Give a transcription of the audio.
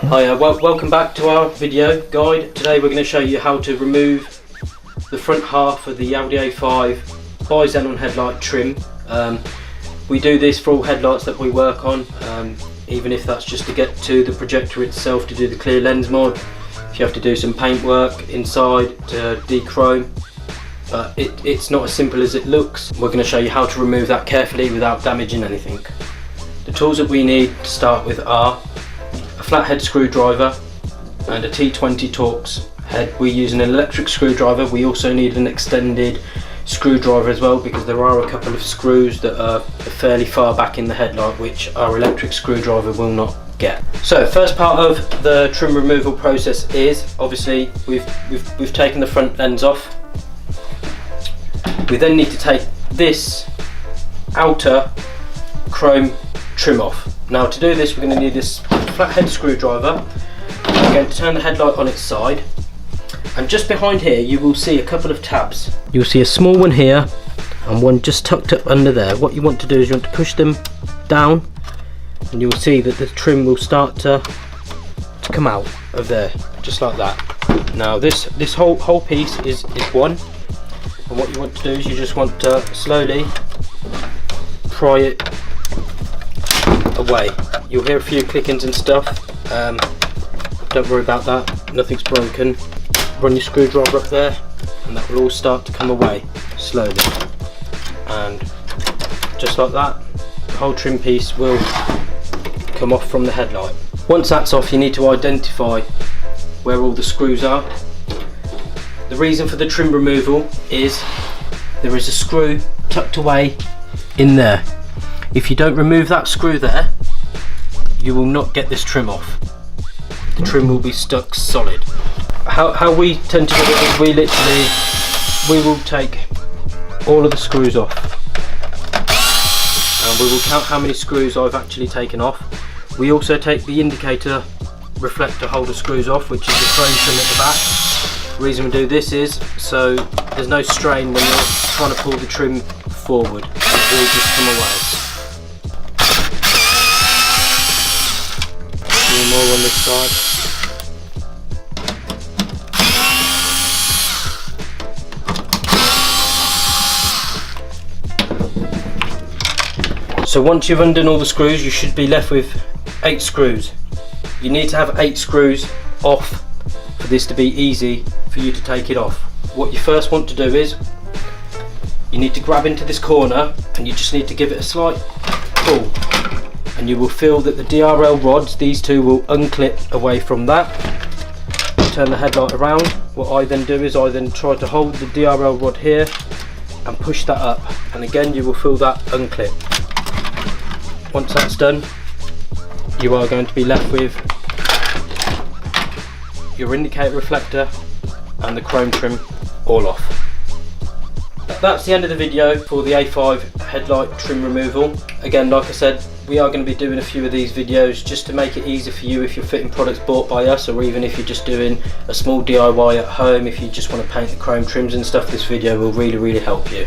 Hi, welcome back to our video guide. Today we're going to show you how to remove the front half of the Audi A5 by Xenon headlight trim. We do this for all headlights that we work on, even if that's just to get to the projector itself to do the clear lens mod, if you have to do some paint work inside to dechrome. It's not as simple as it looks. We're going to show you how to remove that carefully without damaging anything. The tools that we need to start with are a flathead screwdriver and a T20 Torx head. We're using an electric screwdriver. We also need an extended screwdriver as well, because there are a couple of screws that are fairly far back in the headlight which our electric screwdriver will not get. So first part of the trim removal process is, obviously we've taken the front lens off. We then need to take this outer chrome trim off. Now to do this, we're going to need this flathead screwdriver. We're going to turn the headlight on its side, and just behind here you will see a couple of tabs. You'll see a small one here and one just tucked up under there. What you want to do is you want to push them down, and you will see that the trim will start to come out of there, just like that. Now this whole piece is one, and what you want to do is you just want to slowly pry it away. You'll hear a few clickings and stuff. Don't worry about that, nothing's broken. Run your screwdriver up there and that will all start to come away slowly, and just like that the whole trim piece will come off from the headlight. Once that's off, you need to identify where all the screws are. The reason for the trim removal is there is a screw tucked away in there. If you don't remove that screw there, you will not get this trim off. The trim will be stuck solid. How we tend to do it is we will take all of the screws off, and we will count how many screws I've actually taken off. We also take the indicator reflector holder screws off, which is the chrome trim at the back. The reason we do this is so there's no strain when you're trying to pull the trim forward. It will just come away. More on this side. So once you've undone all the screws, you should be left with 8 screws. You need to have 8 screws off for this to be easy for you to take it off. What you first want to do is you need to grab into this corner and you just need to give it a slight pull, and you will feel that the DRL rods, these two, will unclip away from that. Turn the headlight around. What I then do is I then try to hold the DRL rod here and push that up, and again you will feel that unclip. Once that's done, you are going to be left with your indicator reflector and the chrome trim all off. That's the end of the video for the A5 headlight trim removal. Again, like I said, we are going to be doing a few of these videos just to make it easy for you if you're fitting products bought by us, or even if you're just doing a small DIY at home, if you just want to paint the chrome trims and stuff. This video will really help you.